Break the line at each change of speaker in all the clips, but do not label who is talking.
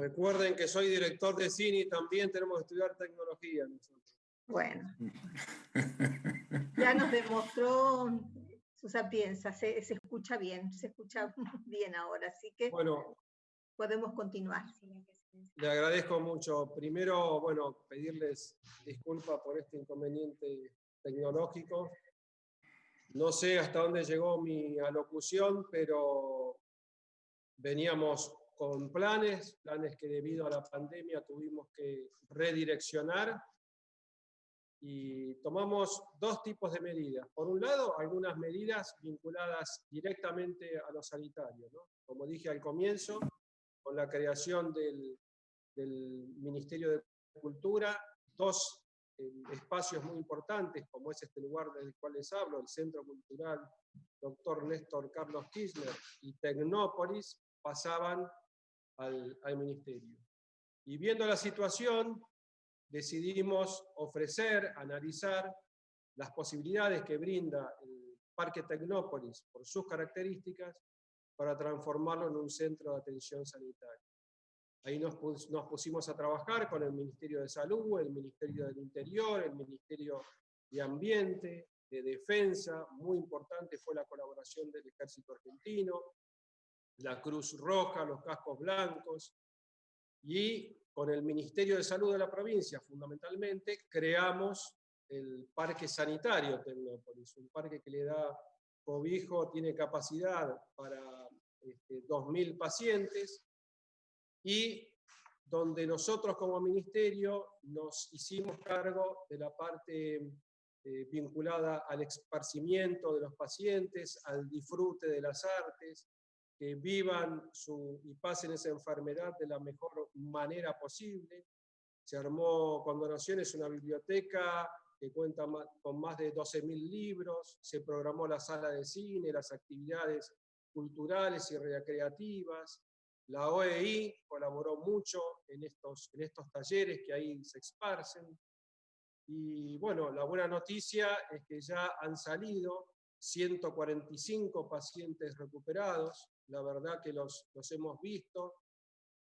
Recuerden que soy director de cine y también tenemos que estudiar tecnología nosotros.
Bueno, ya nos demostró su sapiencia, se escucha bien ahora, así que
bueno,
podemos continuar.
Le agradezco mucho. Primero, bueno, pedirles disculpas por este inconveniente tecnológico. No sé hasta dónde llegó mi alocución, pero veníamos con planes que debido a la pandemia tuvimos que redireccionar y tomamos dos tipos de medidas. Por un lado, algunas medidas vinculadas directamente a lo sanitario, ¿no? Como dije al comienzo, con la creación del Ministerio de Cultura, dos espacios muy importantes, como es este lugar del cual les hablo, el Centro Cultural Dr. Néstor Carlos Kirchner y Tecnópolis, pasaban al Ministerio. Y viendo la situación, decidimos ofrecer, analizar las posibilidades que brinda el Parque Tecnópolis por sus características para transformarlo en un centro de atención sanitaria. Ahí nos pusimos a trabajar con el Ministerio de Salud, el Ministerio del Interior, el Ministerio de Ambiente, de Defensa. Muy importante fue la colaboración del Ejército Argentino, la Cruz Roja, los Cascos Blancos, y con el Ministerio de Salud de la provincia, fundamentalmente, creamos el Parque Sanitario Tecnópolis, un parque que le da cobijo, tiene capacidad para 2.000 pacientes, y donde nosotros como ministerio nos hicimos cargo de la parte vinculada al esparcimiento de los pacientes, al disfrute de las artes, que vivan y pasen esa enfermedad de la mejor manera posible. Se armó con donaciones una biblioteca que cuenta con más de 12.000 libros, se programó la sala de cine, las actividades culturales y recreativas. La OEI colaboró mucho en estos talleres que ahí se esparcen. Y bueno, la buena noticia es que ya han salido 145 pacientes recuperados. La verdad que los hemos visto.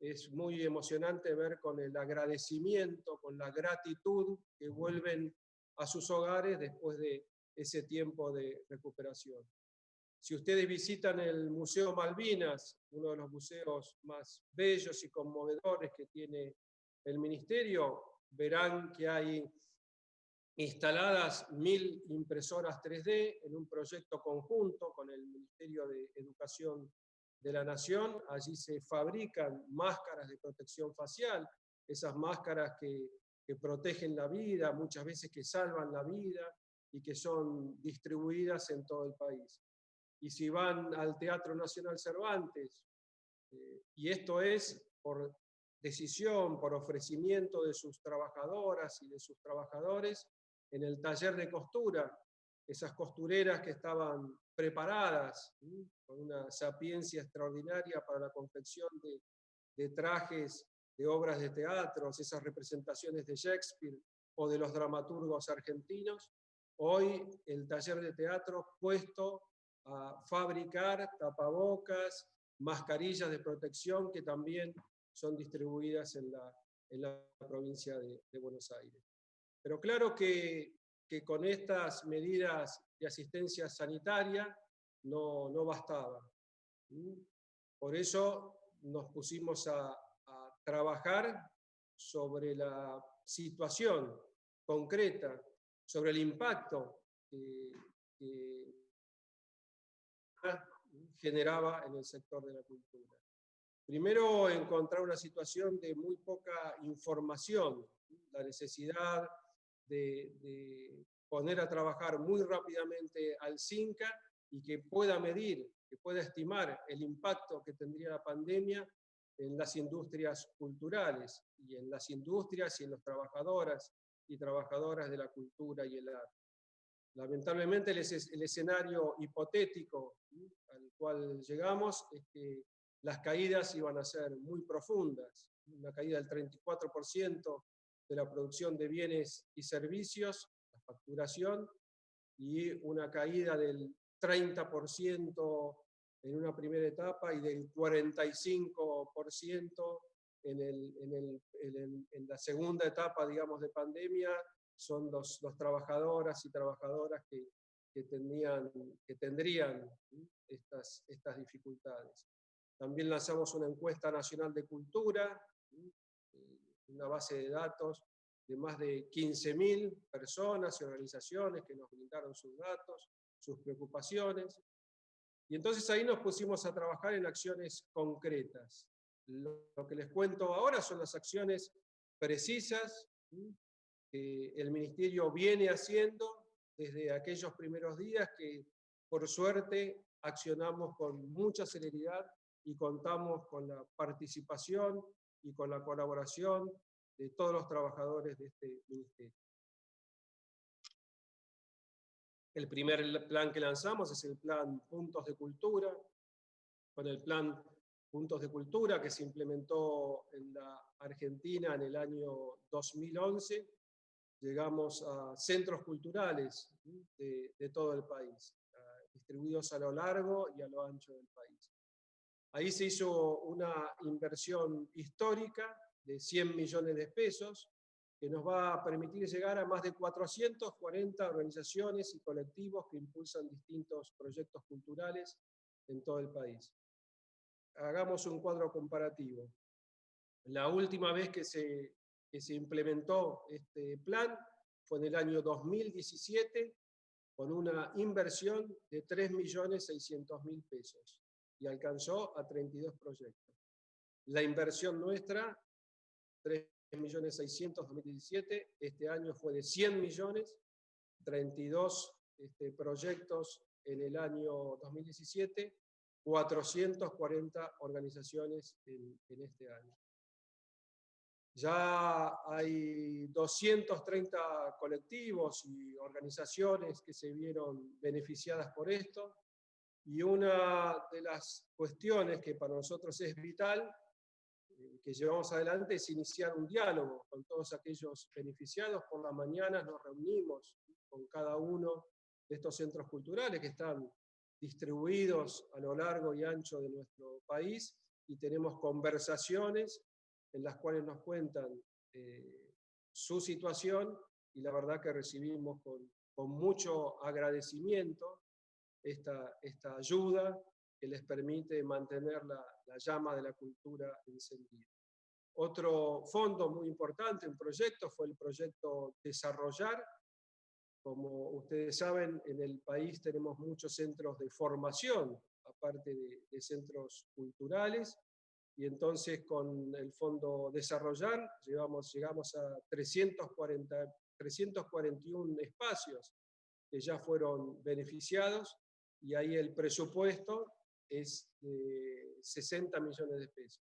Es muy emocionante ver con el agradecimiento, con la gratitud que vuelven a sus hogares después de ese tiempo de recuperación. Si ustedes visitan el Museo Malvinas, uno de los museos más bellos y conmovedores que tiene el Ministerio, verán que hay instaladas 1.000 impresoras 3D en un proyecto conjunto con el Ministerio de Educación de la Nación. Allí se fabrican máscaras de protección facial, esas máscaras que protegen la vida, muchas veces que salvan la vida y que son distribuidas en todo el país. Y si van al Teatro Nacional Cervantes, y esto es por decisión, por ofrecimiento de sus trabajadoras y de sus trabajadores, en el taller de costura, esas costureras que estaban preparadas, con una sapiencia extraordinaria para la confección de trajes, de obras de teatro, esas representaciones de Shakespeare o de los dramaturgos argentinos, hoy el taller de teatro puesto a fabricar tapabocas, mascarillas de protección que también son distribuidas en la provincia de Buenos Aires. Pero claro que con estas medidas de asistencia sanitaria no bastaba. Por eso nos pusimos a trabajar sobre la situación concreta, sobre el impacto que generaba en el sector de la cultura. Primero, encontrar una situación de muy poca información, la necesidad de poner a trabajar muy rápidamente al CINCA y que pueda medir, que pueda estimar el impacto que tendría la pandemia en las industrias culturales y en las industrias y en los trabajadoras y trabajadoras de la cultura y el arte. Lamentablemente el escenario hipotético al cual llegamos es que las caídas iban a ser muy profundas, una caída del 34% de la producción de bienes y servicios, la facturación, y una caída del 30% en una primera etapa y del 45% en la segunda etapa, digamos, de pandemia, son los trabajadoras y trabajadoras que tendrían estas dificultades. También lanzamos una encuesta nacional de cultura, una base de datos de más de 15.000 personas y organizaciones que nos brindaron sus datos, sus preocupaciones. Y entonces ahí nos pusimos a trabajar en acciones concretas. Lo que les cuento ahora son las acciones precisas que el Ministerio viene haciendo desde aquellos primeros días que, por suerte, accionamos con mucha celeridad y contamos con la participación y con la colaboración de todos los trabajadores de este ministerio. El primer plan que lanzamos es el plan Puntos de Cultura. Con el plan Puntos de Cultura que se implementó en la Argentina en el año 2011, llegamos a centros culturales de todo el país, distribuidos a lo largo y a lo ancho del país. Ahí se hizo una inversión histórica de 100 millones de pesos, que nos va a permitir llegar a más de 440 organizaciones y colectivos que impulsan distintos proyectos culturales en todo el país. Hagamos un cuadro comparativo. La última vez que se implementó este plan fue en el año 2017, con una inversión de 3.600.000 pesos, y alcanzó a 32 proyectos. La inversión nuestra, 3.600.000 en 2017, este año fue de 100 millones, 32 proyectos en el año 2017, 440 organizaciones en este año. Ya hay 230 colectivos y organizaciones que se vieron beneficiadas por esto, y una de las cuestiones que para nosotros es vital, que llevamos adelante, es iniciar un diálogo con todos aquellos beneficiados. Por la mañana nos reunimos con cada uno de estos centros culturales que están distribuidos a lo largo y ancho de nuestro país, y tenemos conversaciones en las cuales nos cuentan su situación, y la verdad que recibimos con mucho agradecimiento esta ayuda que les permite mantener la llama de la cultura encendida. Otro fondo muy importante, un proyecto, fue el proyecto Desarrollar. Como ustedes saben, en el país tenemos muchos centros de formación, aparte de centros culturales, y entonces con el Fondo Desarrollar llegamos a 341 espacios que ya fueron beneficiados, y ahí el presupuesto es de 60 millones de pesos.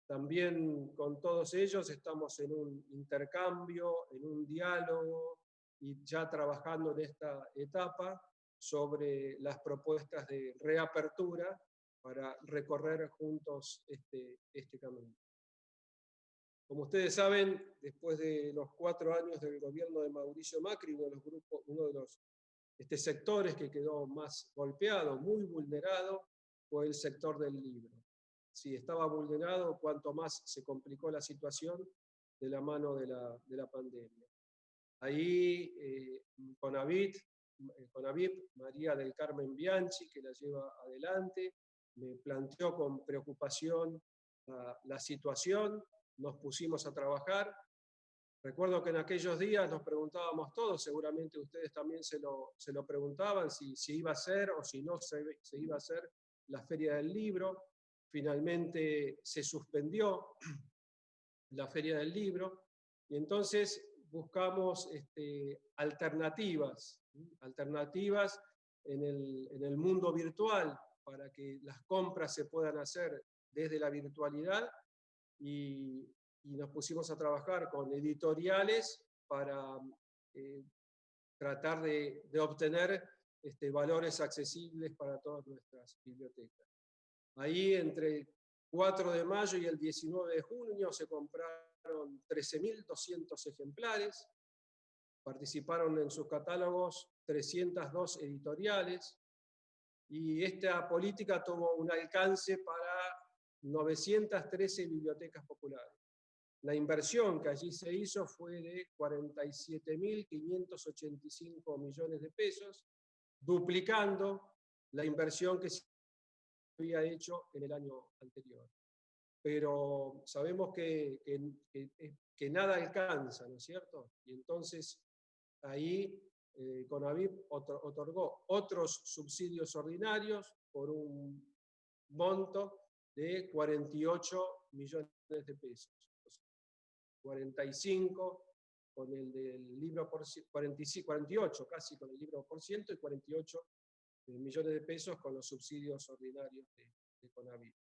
También con todos ellos estamos en un intercambio, en un diálogo, y ya trabajando en esta etapa sobre las propuestas de reapertura para recorrer juntos este camino. Como ustedes saben, después de los 4 años del gobierno de Mauricio Macri, uno de los sectores que quedó más golpeado, muy vulnerado, fue el sector del libro. Si estaba vulnerado, cuanto más se complicó la situación de la mano de la pandemia. Ahí CONAVIP, María del Carmen Bianchi, que la lleva adelante, me planteó con preocupación la situación, nos pusimos a trabajar. Recuerdo que en aquellos días nos preguntábamos todos, seguramente ustedes también se lo preguntaban, si iba a ser o si no se iba a hacer la Feria del Libro. Finalmente se suspendió la Feria del Libro, y entonces buscamos alternativas en el mundo virtual, para que las compras se puedan hacer desde la virtualidad, y nos pusimos a trabajar con editoriales para tratar de obtener valores accesibles para todas nuestras bibliotecas. Ahí, entre el 4 de mayo y el 19 de junio, se compraron 13.200 ejemplares, participaron en sus catálogos 302 editoriales, y esta política tuvo un alcance para 913 bibliotecas populares. La inversión que allí se hizo fue de 47.585 millones de pesos, duplicando la inversión que se había hecho en el año anterior. Pero sabemos que nada alcanza, ¿no es cierto? Y entonces ahí CONAVIP otorgó otros subsidios ordinarios por un monto de 48 millones de pesos. 45 con el del libro por 48 casi con el libro por ciento, y 48 millones de pesos con los subsidios ordinarios de CONAVIP.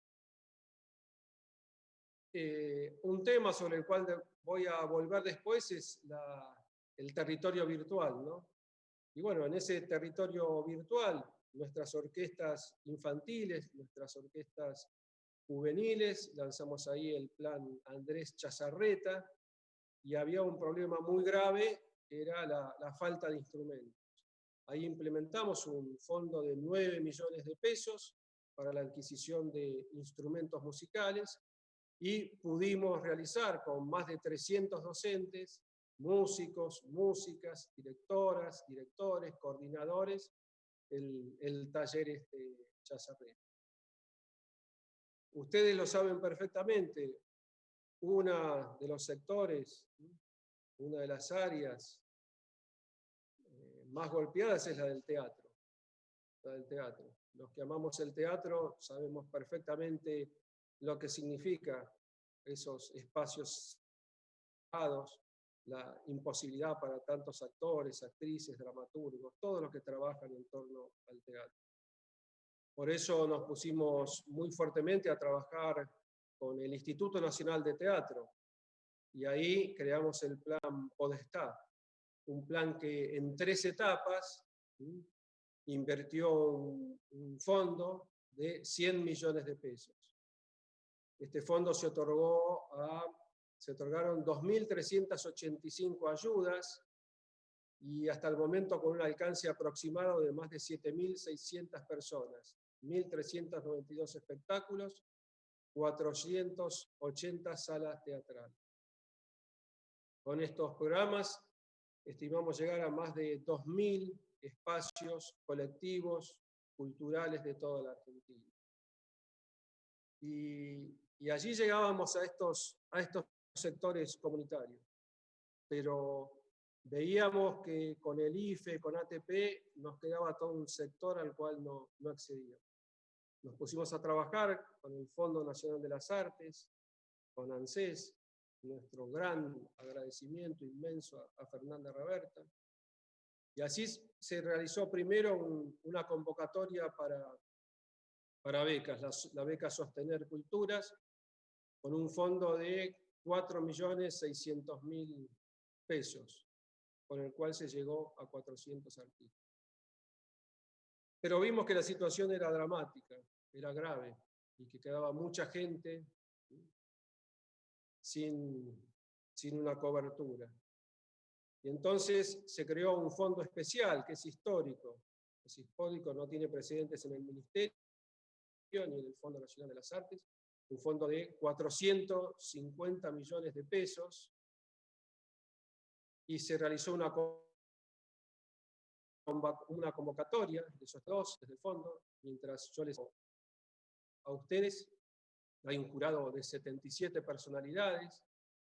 Un tema sobre el cual voy a volver después es el territorio virtual, ¿no? Y bueno, en ese territorio virtual, nuestras orquestas infantiles, nuestras orquestas juveniles, lanzamos ahí el plan Andrés Chazarreta, y había un problema muy grave, que era la falta de instrumentos. Ahí implementamos un fondo de 9 millones de pesos para la adquisición de instrumentos musicales, y pudimos realizar con más de 300 docentes, músicos, músicas, directoras, directores, coordinadores, el taller Chazarreta. Ustedes lo saben perfectamente, uno de los sectores, una de las áreas más golpeadas es la del teatro. La del teatro. Los que amamos el teatro sabemos perfectamente lo que significa esos espacios cerrados, la imposibilidad para tantos actores, actrices, dramaturgos, todos los que trabajan en torno al teatro. Por eso nos pusimos muy fuertemente a trabajar con el Instituto Nacional de Teatro, y ahí creamos el plan Podestá, un plan que en 3 etapas invirtió un fondo de 100 millones de pesos. Este fondo se otorgaron 2.385 ayudas, y hasta el momento con un alcance aproximado de más de 7.600 personas, 1.392 espectáculos, 480 salas teatrales. Con estos programas estimamos llegar a más de 2.000 espacios colectivos, culturales de toda la Argentina. Y allí llegábamos a estos sectores comunitarios, pero veíamos que con el IFE, con ATP, nos quedaba todo un sector al cual no accedíamos. Nos pusimos a trabajar con el Fondo Nacional de las Artes, con ANSES, nuestro gran agradecimiento inmenso a Fernanda Raberta, y así se realizó primero una convocatoria para becas, la beca Sostener Culturas, con un fondo de 4.600.000 pesos, con el cual se llegó a 400 artistas. Pero vimos que la situación era dramática, era grave, y que quedaba mucha gente sin una cobertura. Y entonces se creó un fondo especial, que es histórico. Es histórico, no tiene precedentes en el Ministerio ni en el Fondo Nacional de las Artes, un fondo de 450 millones de pesos, y se realizó una convocatoria de esos dos desde el fondo, mientras yo les a ustedes. Hay un jurado de 77 personalidades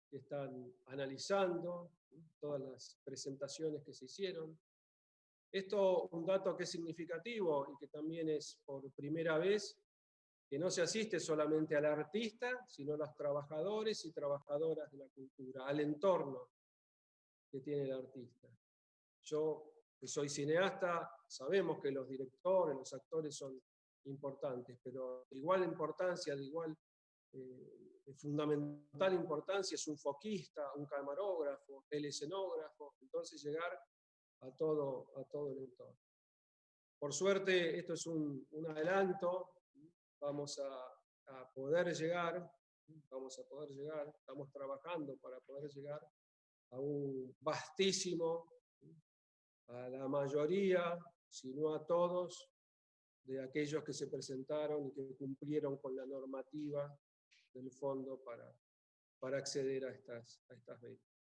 que están analizando todas las presentaciones que se hicieron. Esto, un dato que es significativo y que también es por primera vez, que no se asiste solamente al artista, sino a los trabajadores y trabajadoras de la cultura, al entorno que tiene el artista. Yo, que soy cineasta, sabemos que los directores, los actores son importantes, pero de igual importancia, de igual de fundamental importancia es un foquista, un camarógrafo, el escenógrafo, entonces llegar a todo el entorno. Por suerte, esto es un adelanto, vamos a poder llegar, estamos trabajando para poder llegar a un vastísimo, a la mayoría, si no a todos, de aquellos que se presentaron y que cumplieron con la normativa del fondo para acceder a estas becas.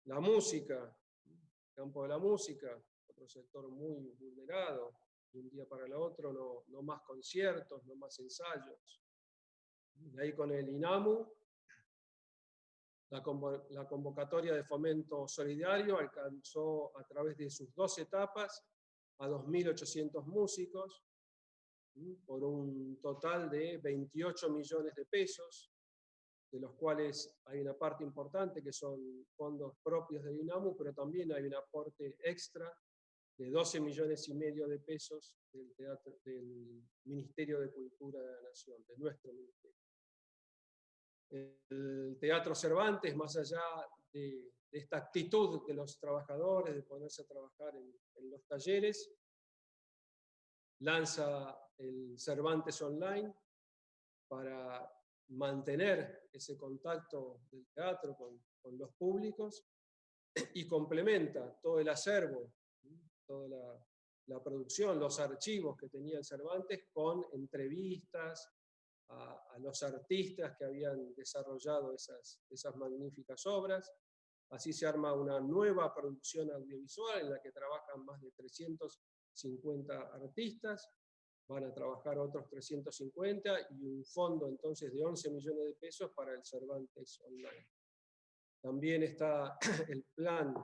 La música, el campo de la música, otro sector muy vulnerado, de un día para el otro no más conciertos, no más ensayos. Y ahí con el INAMU, la convocatoria de fomento solidario alcanzó a través de sus 2 etapas a 2.800 músicos, por un total de 28 millones de pesos, de los cuales hay una parte importante que son fondos propios del INAMU, pero también hay un aporte extra de 12 millones y medio de pesos del Ministerio de Cultura de la Nación, de nuestro ministerio. El Teatro Cervantes, más allá de esta actitud de los trabajadores, de ponerse a trabajar en los talleres, lanza el Cervantes Online para mantener ese contacto del teatro con los públicos y complementa todo el acervo, toda la producción, los archivos que tenía el Cervantes con entrevistas a los artistas que habían desarrollado esas magníficas obras. Así se arma una nueva producción audiovisual en la que trabajan más de 350 artistas, van a trabajar otros 350 y un fondo entonces de 11 millones de pesos para el Cervantes Online. También está el plan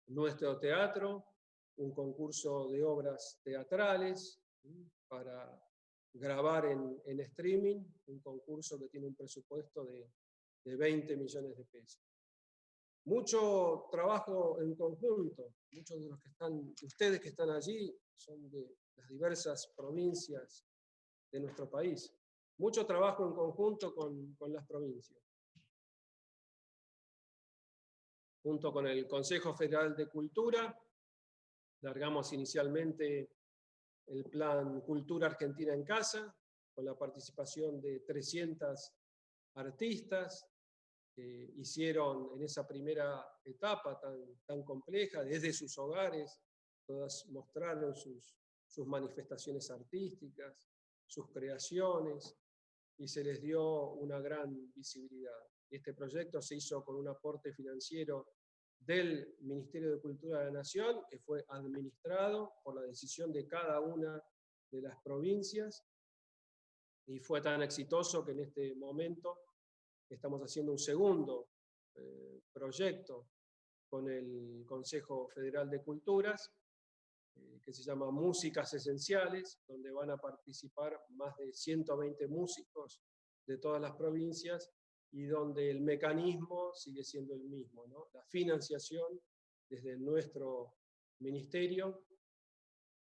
Nuestro Teatro, un concurso de obras teatrales para grabar en streaming, un concurso que tiene un presupuesto de 20 millones de pesos. Mucho trabajo en conjunto, muchos de los que están, ustedes que están allí, son de las diversas provincias de nuestro país. Mucho trabajo en conjunto con las provincias. Junto con el Consejo Federal de Cultura, largamos inicialmente el plan Cultura Argentina en Casa, con la participación de 300 artistas que hicieron en esa primera etapa tan compleja, desde sus hogares, todas mostraron sus manifestaciones artísticas, sus creaciones, y se les dio una gran visibilidad. Este proyecto se hizo con un aporte financiero del Ministerio de Cultura de la Nación, que fue administrado por la decisión de cada una de las provincias, y fue tan exitoso que en este momento estamos haciendo un segundo proyecto con el Consejo Federal de Culturas, que se llama Músicas Esenciales, donde van a participar más de 120 músicos de todas las provincias, y donde el mecanismo sigue siendo el mismo, ¿no? La financiación desde nuestro ministerio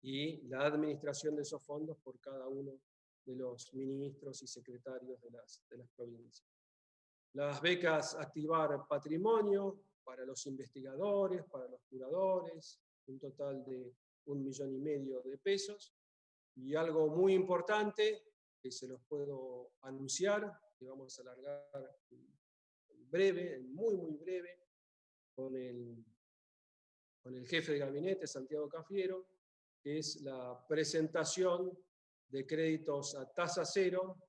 y la administración de esos fondos por cada uno de los ministros y secretarios de las provincias. Las becas Activar Patrimonio para los investigadores, para los curadores, un total de 1,5 millones de pesos. Y algo muy importante, que se los puedo anunciar, que vamos a alargar en breve, muy breve, con el jefe de gabinete, Santiago Cafiero, que es la presentación de créditos a tasa cero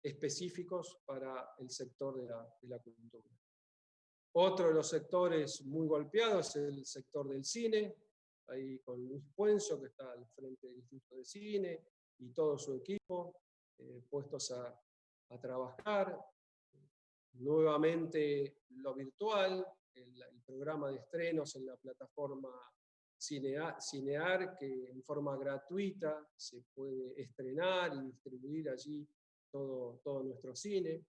específicos para el sector de la cultura. Otro de los sectores muy golpeados es el sector del cine, ahí con Luis Puenzo, que está al frente del Instituto de Cine, y todo su equipo, puestos a trabajar. Nuevamente lo virtual, el programa de estrenos en la plataforma Cinear, que en forma gratuita se puede estrenar y distribuir allí todo nuestro cine.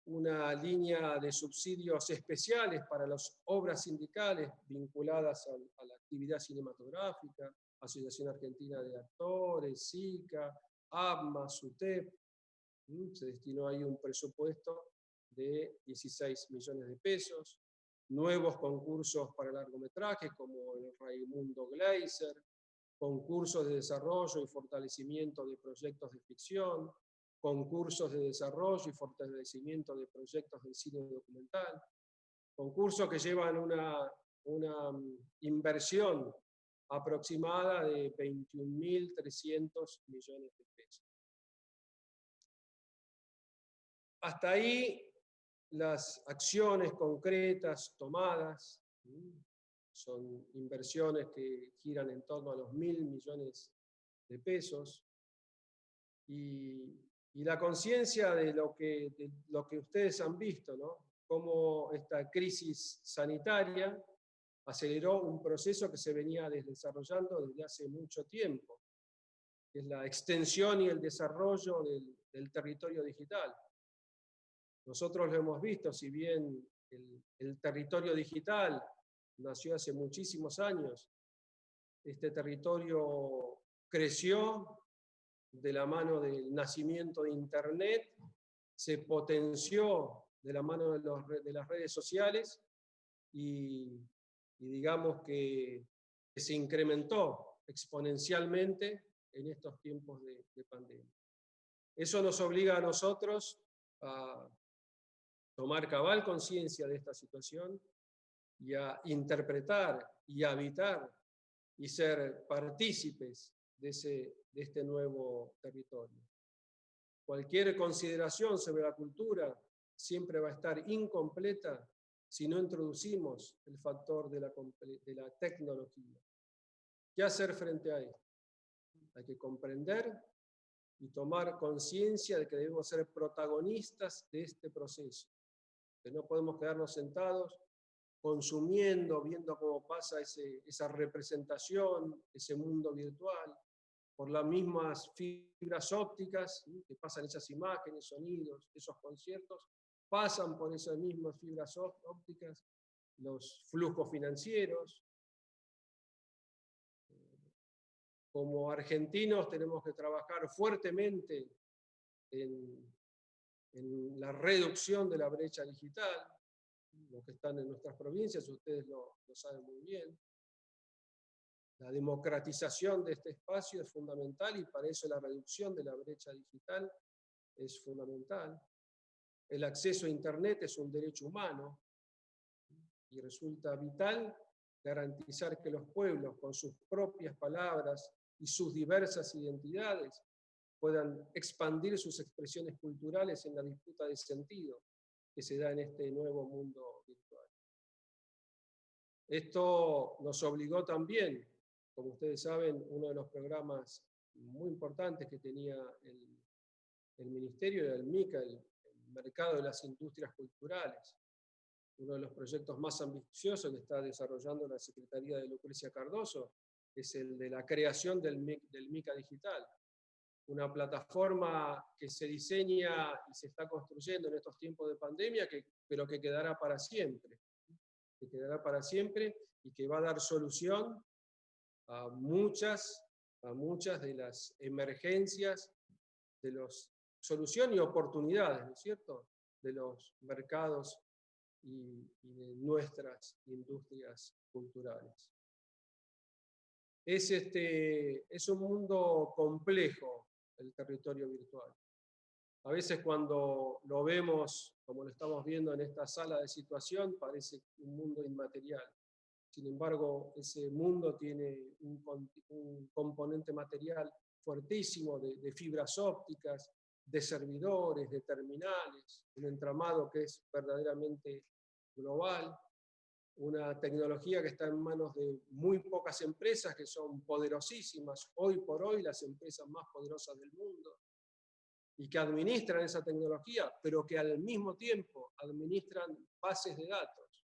Una línea de subsidios especiales para las obras sindicales vinculadas a la actividad cinematográfica, Asociación Argentina de Actores, SICA, ABMA, SUTEP. Se destinó ahí un presupuesto de 16 millones de pesos. Nuevos concursos para largometrajes como el Raimundo Gleiser, concursos de desarrollo y fortalecimiento de proyectos de ficción, concursos de desarrollo y fortalecimiento de proyectos del cine documental, concursos que llevan una una inversión aproximada de 21.300 millones de pesos. Hasta ahí las acciones concretas tomadas son inversiones que giran en torno a los 1.000 millones de pesos. Y la conciencia de lo que ustedes han visto, ¿no? Cómo esta crisis sanitaria aceleró un proceso que se venía desarrollando desde hace mucho tiempo, que es la extensión y el desarrollo del territorio digital. Nosotros lo hemos visto, si bien el territorio digital nació hace muchísimos años, este territorio creció de la mano del nacimiento de Internet, se potenció de la mano de las redes sociales y digamos que se incrementó exponencialmente en estos tiempos de pandemia. Eso nos obliga a nosotros a tomar cabal conciencia de esta situación y a interpretar y a habitar y ser partícipes de este nuevo territorio. Cualquier consideración sobre la cultura siempre va a estar incompleta si no introducimos el factor de la tecnología. ¿Qué hacer frente a esto? Hay que comprender y tomar conciencia de que debemos ser protagonistas de este proceso, que no podemos quedarnos sentados consumiendo, viendo cómo pasa esa representación, ese mundo virtual, por las mismas fibras ópticas que pasan esas imágenes, sonidos, esos conciertos, pasan por esas mismas fibras ópticas los flujos financieros. Como argentinos tenemos que trabajar fuertemente en la reducción de la brecha digital. Los que están en nuestras provincias, ustedes lo saben muy bien. La democratización de este espacio es fundamental y para eso la reducción de la brecha digital es fundamental. El acceso a Internet es un derecho humano y resulta vital garantizar que los pueblos, con sus propias palabras y sus diversas identidades, puedan expandir sus expresiones culturales en la disputa de sentido que se da en este nuevo mundo virtual. Esto nos obligó también, como ustedes saben, uno de los programas muy importantes que tenía el Ministerio era el MICA, el Mercado de las Industrias Culturales. Uno de los proyectos más ambiciosos que está desarrollando la Secretaría de Lucrecia Cardoso es el de la creación del MICA Digital, una plataforma que se diseña y se está construyendo en estos tiempos de pandemia, pero que quedará para siempre. Que quedará para siempre y que va a dar solución a muchas de las emergencias, solución y oportunidades, ¿no es cierto?, de los mercados y de nuestras industrias culturales. Es un mundo complejo el territorio virtual. A veces cuando lo vemos, como lo estamos viendo en esta sala de situación, parece un mundo inmaterial. Sin embargo, ese mundo tiene un componente material fuertísimo de fibras ópticas, de servidores, de terminales, un entramado que es verdaderamente global, una tecnología que está en manos de muy pocas empresas que son poderosísimas, hoy por hoy las empresas más poderosas del mundo, y que administran esa tecnología, pero que al mismo tiempo administran bases de datos.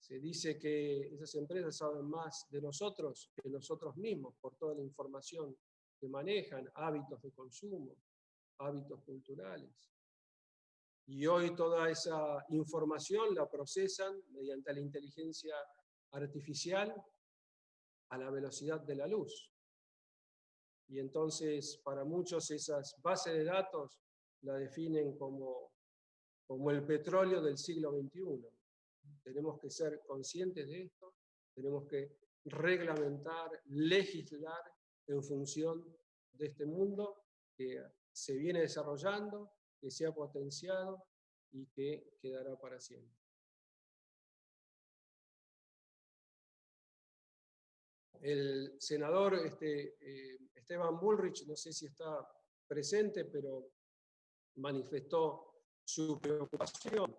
Se dice que esas empresas saben más de nosotros que nosotros mismos por toda la información que manejan, hábitos de consumo, hábitos culturales. Y hoy toda esa información la procesan mediante la inteligencia artificial a la velocidad de la luz. Y entonces para muchos esas bases de datos la definen como el petróleo del siglo XXI. Tenemos que ser conscientes de esto, tenemos que reglamentar, legislar en función de este mundo que se viene desarrollando, que se ha potenciado y que quedará para siempre. el senador Esteban Bullrich, no sé si está presente, pero manifestó su preocupación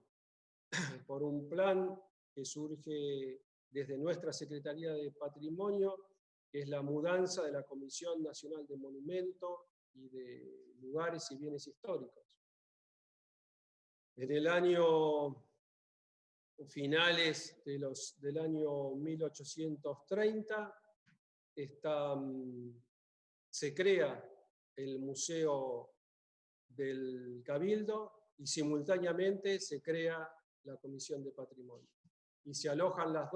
por un plan que surge desde nuestra Secretaría de Patrimonio, que es la mudanza de la Comisión Nacional de Monumentos y de Lugares y Bienes Históricos. En el año finales del año 1830 se crea el Museo del Cabildo y simultáneamente se crea la Comisión de Patrimonio. Y se alojan los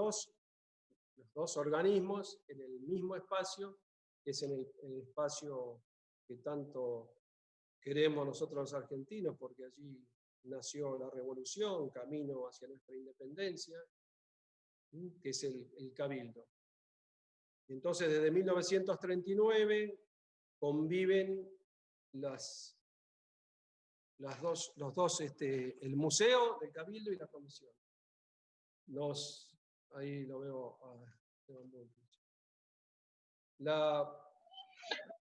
dos organismos en el mismo espacio, que es en el espacio que tanto queremos nosotros los argentinos, porque allí nació la revolución, camino hacia nuestra independencia, que es el Cabildo. Entonces, desde 1939 conviven los dos, el Museo del Cabildo y la Comisión. Ahí lo veo a Esteban Bullrich.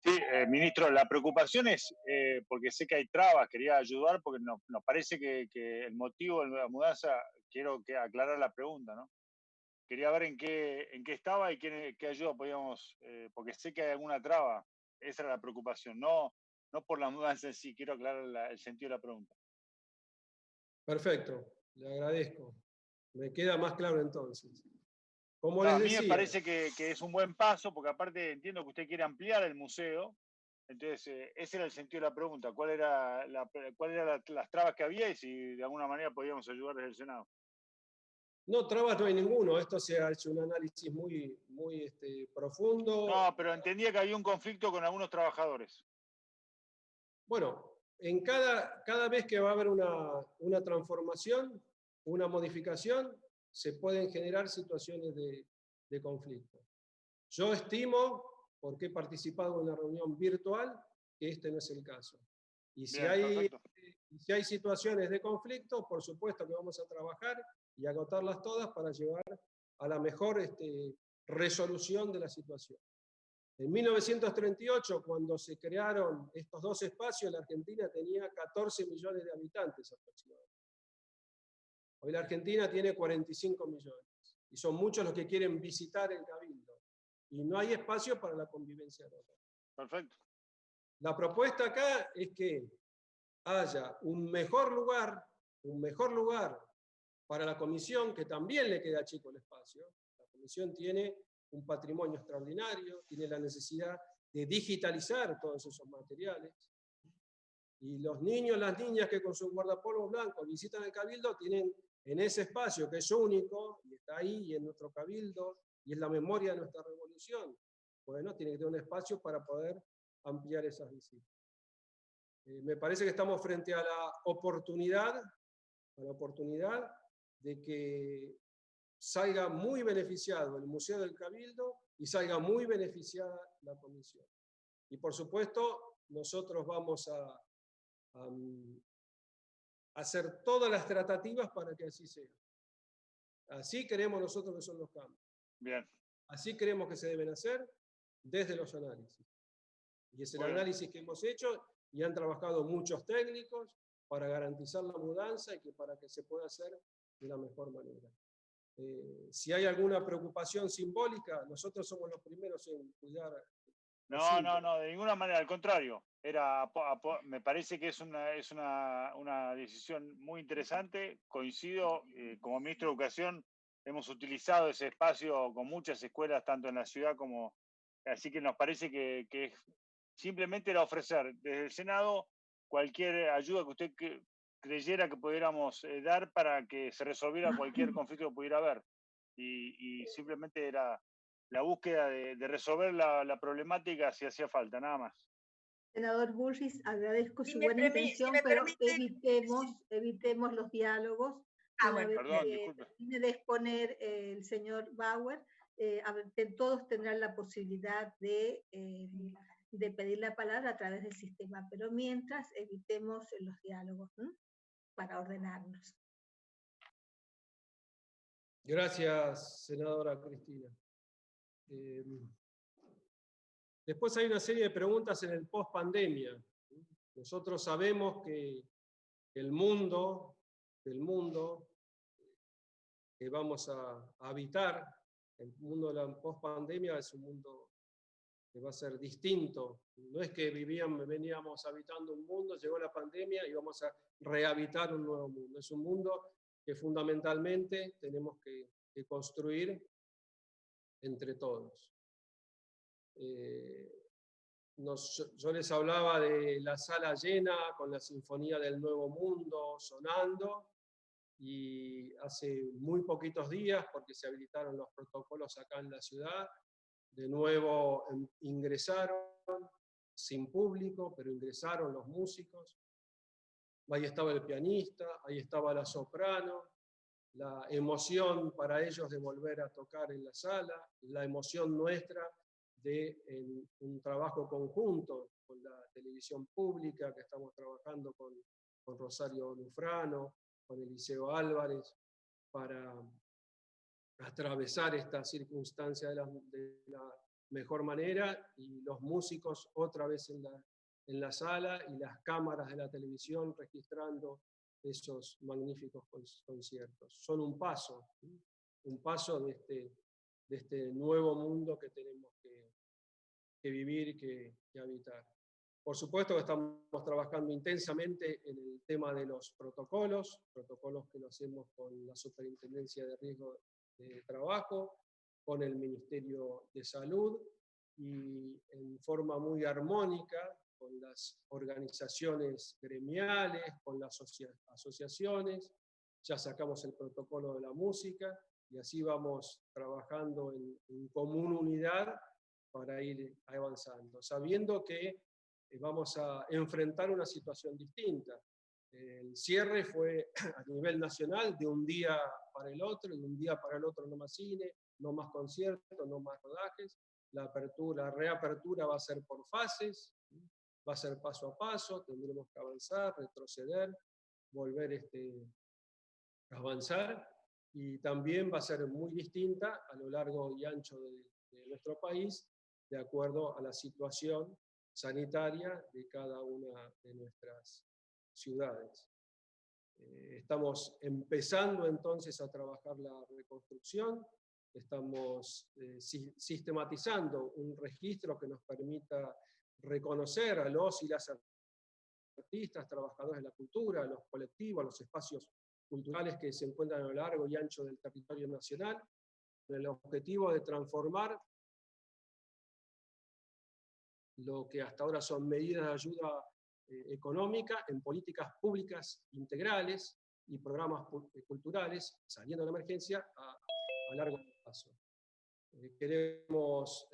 Sí, ministro, la preocupación es, porque sé que hay trabas, quería ayudar porque nos parece que el motivo de la mudanza, quiero aclarar la pregunta, ¿no? Quería ver en qué estaba y qué ayuda podíamos, porque sé que hay alguna traba, esa era la preocupación, no por la mudanza en sí, quiero aclarar el sentido de la pregunta.
Perfecto, le agradezco. Me queda más claro entonces. Como
No,
les
a mí
decía,
me parece que es un buen paso, porque aparte entiendo que usted quiere ampliar el museo, entonces ese era el sentido de la pregunta, ¿cuáles eran las trabas que había y si de alguna manera podíamos ayudar desde el Senado?
no, trabas no hay ninguno, esto se ha hecho un análisis muy profundo.
No, pero entendía que había un conflicto con algunos trabajadores.
Bueno, en cada vez que va a haber una transformación, una modificación, se pueden generar situaciones de conflicto. Yo estimo, porque he participado en una reunión virtual, que este no es el caso. Y si hay situaciones de conflicto, por supuesto que vamos a trabajar y agotarlas todas para llevar a la mejor resolución de la situación. En 1938, cuando se crearon estos dos espacios, la Argentina tenía 14 millones de habitantes aproximadamente. Hoy la Argentina tiene 45 millones. Y son muchos los que quieren visitar el Cabildo. Y no hay espacio para la convivencia local.
Perfecto.
La propuesta acá es que haya un mejor lugar para la comisión, que también le queda chico el espacio. La comisión tiene un patrimonio extraordinario, tiene la necesidad de digitalizar todos esos materiales. Y los niños, las niñas que con sus guardapolvos blancos visitan el Cabildo tienen en ese espacio que es único, y está ahí, y en nuestro Cabildo, y es la memoria de nuestra revolución. Bueno, tiene que tener un espacio para poder ampliar esas visitas. Me parece que estamos frente a la oportunidad de que salga muy beneficiado el Museo del Cabildo y salga muy beneficiada la comisión. Y por supuesto, nosotros vamos a hacer todas las tratativas para que así sea. Así creemos nosotros que son los cambios.
Bien.
Así creemos que se deben hacer desde los análisis. Y es el análisis que hemos hecho y han trabajado muchos técnicos para garantizar la mudanza y para que se pueda hacer de la mejor manera. Si hay alguna preocupación simbólica, nosotros somos los primeros en cuidar.
No, de ninguna manera, al contrario. Me parece que es una decisión muy interesante. Coincido, como ministro de Educación, hemos utilizado ese espacio con muchas escuelas, tanto en la ciudad como... Así que nos parece que simplemente era ofrecer desde el Senado cualquier ayuda que usted creyera que pudiéramos dar para que se resolviera cualquier conflicto que pudiera haber. Y simplemente era la búsqueda de resolver la problemática si hacía falta, nada más.
Senador Bullrich, agradezco su buena intención, pero evitemos los diálogos.
Perdón, disculpe.
Termine de exponer el señor Bauer, todos tendrán la posibilidad de pedir la palabra a través del sistema, pero mientras evitemos los diálogos, ¿no? Para ordenarnos.
Gracias, senadora Cristina. Después hay una serie de preguntas en el post-pandemia. Nosotros sabemos que el mundo que vamos a habitar, el mundo de la post-pandemia es un mundo que va a ser distinto. No es que veníamos habitando un mundo, llegó la pandemia y vamos a rehabitar un nuevo mundo. Es un mundo que fundamentalmente tenemos que construir entre todos. Yo les hablaba de la sala llena con la Sinfonía del Nuevo Mundo sonando, y hace muy poquitos días, porque se habilitaron los protocolos acá en la ciudad, de nuevo ingresaron, sin público, pero ingresaron los músicos. Ahí estaba el pianista, ahí estaba la soprano, la emoción para ellos de volver a tocar en la sala, la emoción nuestra de un trabajo conjunto con la televisión pública, que estamos trabajando con Rosario Lufrano, con Eliseo Álvarez, para atravesar esta circunstancia de la mejor manera, y los músicos otra vez en la sala, y las cámaras de la televisión registrando esos magníficos conciertos. Son un paso de este nuevo mundo que tenemos que vivir y que habitar. Por supuesto que estamos trabajando intensamente en el tema de los protocolos que lo hacemos con la Superintendencia de Riesgo de Trabajo, con el Ministerio de Salud, y en forma muy armónica con las organizaciones gremiales, con las asociaciones. Ya sacamos el protocolo de la música, y así vamos trabajando en común unidad para ir avanzando, sabiendo que vamos a enfrentar una situación distinta. El cierre fue a nivel nacional, de un día para el otro, y de un día para el otro no más cine, no más conciertos, no más rodajes. La reapertura va a ser por fases, va a ser paso a paso, tendremos que avanzar, retroceder, volver a avanzar, y también va a ser muy distinta a lo largo y ancho de nuestro país, de acuerdo a la situación sanitaria de cada una de nuestras ciudades. Estamos empezando entonces a trabajar la reconstrucción, estamos sistematizando un registro que nos permita reconocer a los y las artistas, trabajadores de la cultura, los colectivos, los espacios culturales que se encuentran a lo largo y ancho del territorio nacional, con el objetivo de transformar lo que hasta ahora son medidas de ayuda económica en políticas públicas integrales y programas culturales, saliendo de la emergencia a largo plazo. Queremos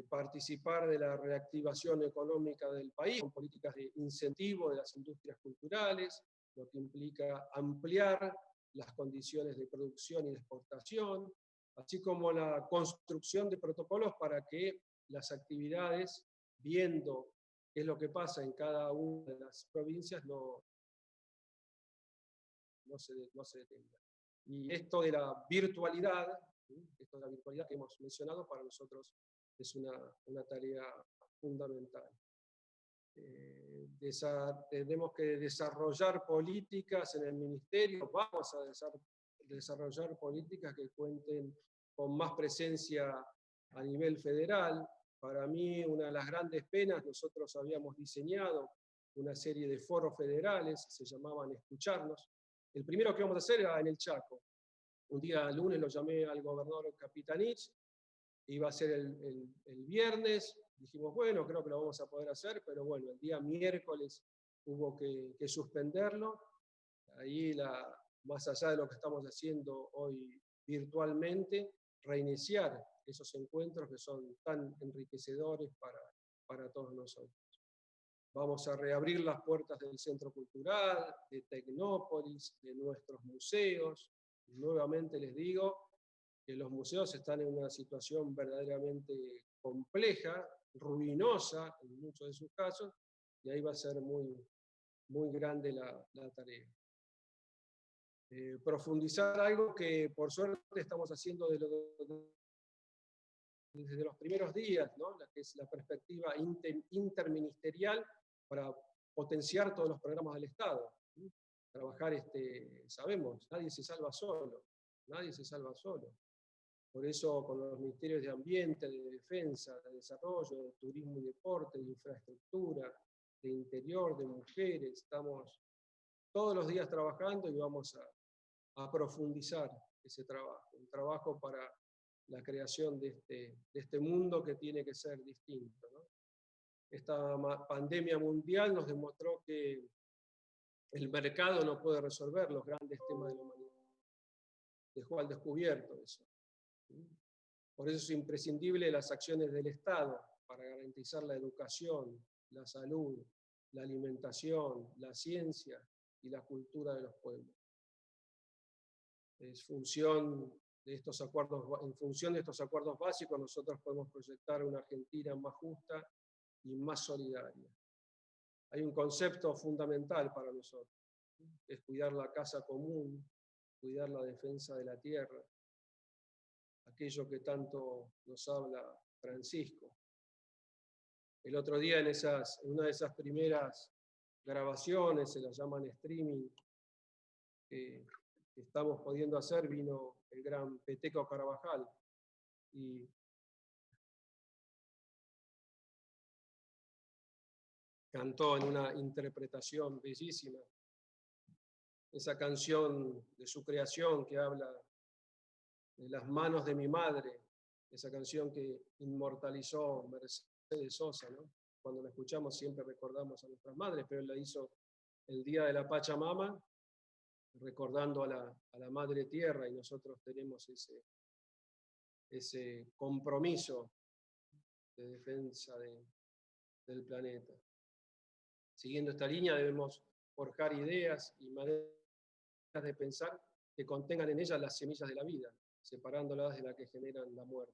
participar de la reactivación económica del país con políticas de incentivo de las industrias culturales, lo que implica ampliar las condiciones de producción y de exportación, así como la construcción de protocolos para que las actividades, viendo qué es lo que pasa en cada una de las provincias, no se detenga. Y esto de la virtualidad que hemos mencionado, para nosotros es una tarea fundamental. Tenemos que desarrollar políticas en el ministerio, vamos a desarrollar políticas que cuenten con más presencia a nivel federal. Para mí, una de las grandes penas, nosotros habíamos diseñado una serie de foros federales, se llamaban Escucharnos. El primero que vamos a hacer era en el Chaco. Un día lunes lo llamé al gobernador Capitanich, iba a ser el viernes, dijimos, bueno, creo que lo vamos a poder hacer, pero bueno, el día miércoles hubo que suspenderlo. Ahí, más allá de lo que estamos haciendo hoy virtualmente, reiniciar esos encuentros que son tan enriquecedores para todos nosotros. Vamos a reabrir las puertas del Centro Cultural, de Tecnópolis, de nuestros museos. Nuevamente les digo que los museos están en una situación verdaderamente compleja, ruinosa en muchos de sus casos, y ahí va a ser muy, muy grande la tarea. Eh, profundizar algo que por suerte estamos haciendo de desde los primeros días, ¿no? La que es la perspectiva interministerial para potenciar todos los programas del Estado. Trabajar, sabemos, nadie se salva solo, nadie se salva solo. Por eso con los ministerios de Ambiente, de Defensa, de Desarrollo, de Turismo y Deporte, de Infraestructura, de Interior, de Mujeres, estamos todos los días trabajando y vamos a profundizar ese trabajo, un trabajo para la creación de este mundo que tiene que ser distinto, ¿no? Esta pandemia mundial nos demostró que el mercado no puede resolver los grandes temas de la humanidad. Dejó al descubierto eso. Por eso es imprescindible las acciones del Estado para garantizar la educación, la salud, la alimentación, la ciencia y la cultura de los pueblos. En función de estos acuerdos básicos, nosotros podemos proyectar una Argentina más justa y más solidaria. Hay un concepto fundamental para nosotros, es cuidar la casa común, cuidar la defensa de la tierra, aquello que tanto nos habla Francisco. El otro día en una de esas primeras grabaciones, se las llaman streaming, que estamos pudiendo hacer, vino el gran Peteco Carabajal y cantó en una interpretación bellísima esa canción de su creación que habla de las manos de mi madre, esa canción que inmortalizó Mercedes Sosa, ¿no? Cuando la escuchamos siempre recordamos a nuestras madres, pero él la hizo el día de la Pachamama, recordando a la Madre Tierra, y nosotros tenemos ese compromiso de defensa del planeta. Siguiendo esta línea debemos forjar ideas y maneras de pensar que contengan en ellas las semillas de la vida, separándolas de las que generan la muerte.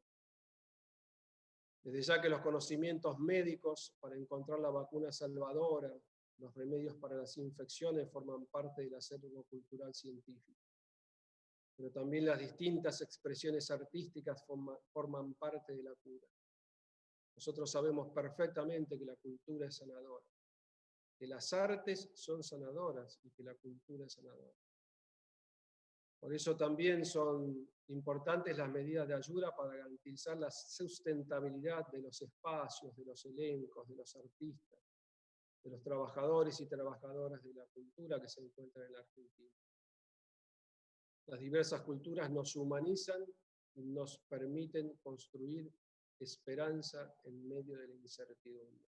Desde ya que los conocimientos médicos para encontrar la vacuna salvadora, los remedios para las infecciones forman parte del acervo cultural científico. Pero también las distintas expresiones artísticas forman parte de la cura. Nosotros sabemos perfectamente que la cultura es sanadora, que las artes son sanadoras y que la cultura es sanadora. Por eso también son importantes las medidas de ayuda para garantizar la sustentabilidad de los espacios, de los elencos, de los artistas, de los trabajadores y trabajadoras de la cultura que se encuentran en la Argentina. Las diversas culturas nos humanizan y nos permiten construir esperanza en medio de la incertidumbre.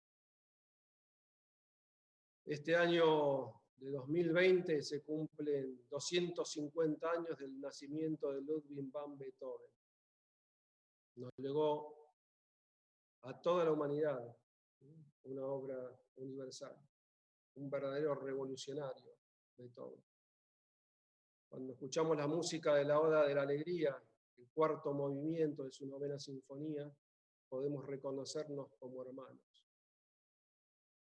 Este año de 2020 se cumplen 250 años del nacimiento de Ludwig van Beethoven. Nos legó a toda la humanidad una obra universal, un verdadero revolucionario, Beethoven. Cuando escuchamos la música de la Oda de la Alegría, el cuarto movimiento de su 9ª sinfonía, podemos reconocernos como hermanos,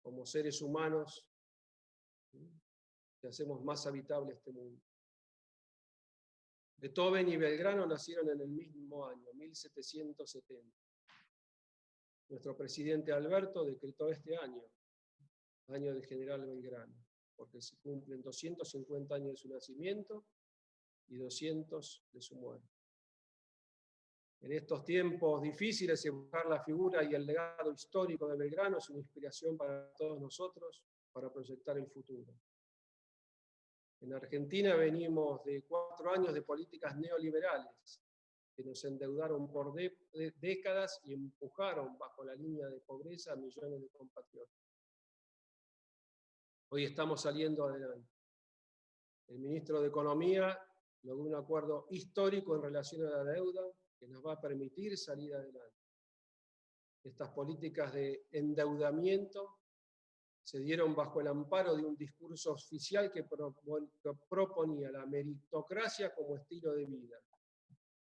como seres humanos que hacemos más habitable este mundo. Beethoven y Belgrano nacieron en el mismo año, 1770. Nuestro presidente Alberto decretó este año, año del general Belgrano, porque se cumplen 250 años de su nacimiento y 200 de su muerte. En estos tiempos difíciles, evocar la figura y el legado histórico de Belgrano es una inspiración para todos nosotros para proyectar el futuro. En Argentina venimos de 4 años de políticas neoliberales que nos endeudaron por décadas y empujaron bajo la línea de pobreza a millones de compatriotas. Hoy estamos saliendo adelante. El ministro de Economía logró un acuerdo histórico en relación a la deuda que nos va a permitir salir adelante. Estas políticas de endeudamiento se dieron bajo el amparo de un discurso oficial que proponía la meritocracia como estilo de vida,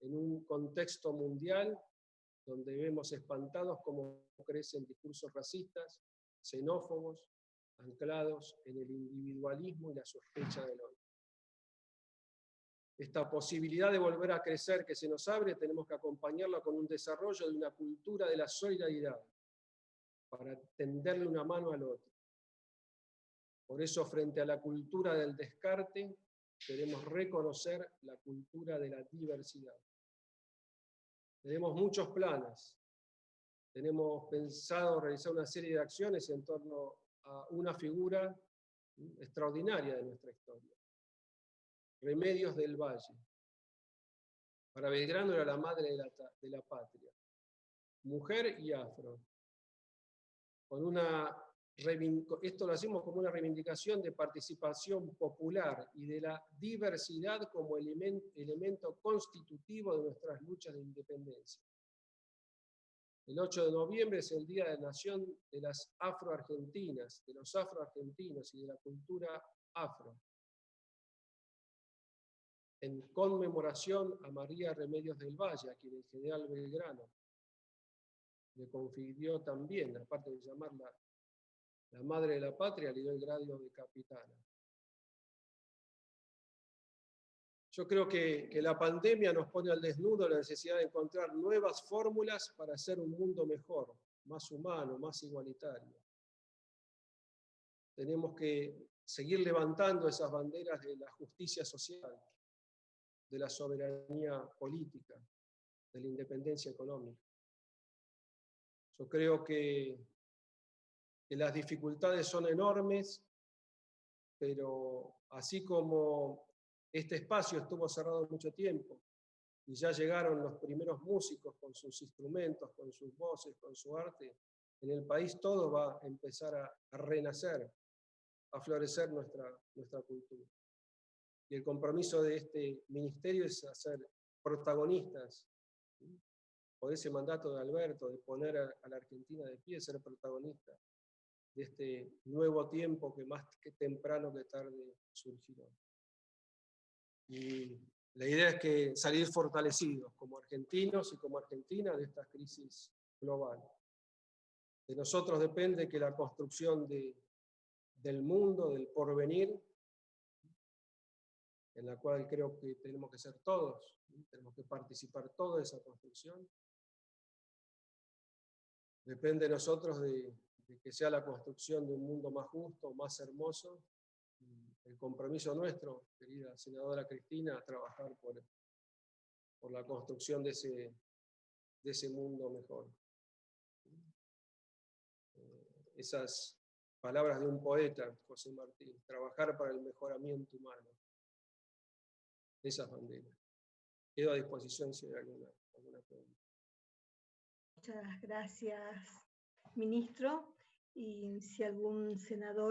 en un contexto mundial donde vemos espantados cómo crecen discursos racistas, xenófobos, anclados en el individualismo y la sospecha del otro. esta posibilidad de volver a crecer que se nos abre, tenemos que acompañarla con un desarrollo de una cultura de la solidaridad, para tenderle una mano al otro. Por eso, frente a la cultura del descarte, queremos reconocer la cultura de la diversidad. Tenemos muchos planes. Tenemos pensado realizar una serie de acciones en torno a una figura extraordinaria de nuestra historia. Remedios del Valle. Para Belgrano era la madre de la patria. Mujer y afro. Esto lo hacemos como una reivindicación de participación popular y de la diversidad como elemento constitutivo de nuestras luchas de independencia. El 8 de noviembre es el Día de la Nación de las Afroargentinas, de los afroargentinos y de la cultura afro. En conmemoración a María Remedios del Valle, a quien el general Belgrano le confirió también, aparte de llamarla la madre de la patria, le dio el grado de capitana. Yo creo que la pandemia nos pone al desnudo la necesidad de encontrar nuevas fórmulas para hacer un mundo mejor, más humano, más igualitario. Tenemos que seguir levantando esas banderas de la justicia social, de la soberanía política, de la independencia económica. Yo creo que las dificultades son enormes, pero así como este espacio estuvo cerrado mucho tiempo y ya llegaron los primeros músicos con sus instrumentos, con sus voces, con su arte, en el país todo va a empezar a renacer, a florecer nuestra cultura. Y el compromiso de este ministerio es hacer protagonistas, por ese mandato de Alberto, de poner a la Argentina de pie, ser protagonista de este nuevo tiempo que más que temprano que tarde surgirá. Y la idea es que salir fortalecidos como argentinos y como Argentina de esta crisis global. De nosotros depende que la construcción del mundo, del porvenir, en la cual creo que tenemos que ser todos, tenemos que participar todos de esa construcción. Depende de nosotros de que sea la construcción de un mundo más justo, más hermoso. El compromiso nuestro, querida senadora Cristina, a trabajar por la construcción de ese mundo mejor. Esas palabras de un poeta, José Martí, trabajar para el mejoramiento humano. Esas banderas. Quedo a disposición si hay alguna pregunta.
Muchas gracias, ministro. Y si algún senador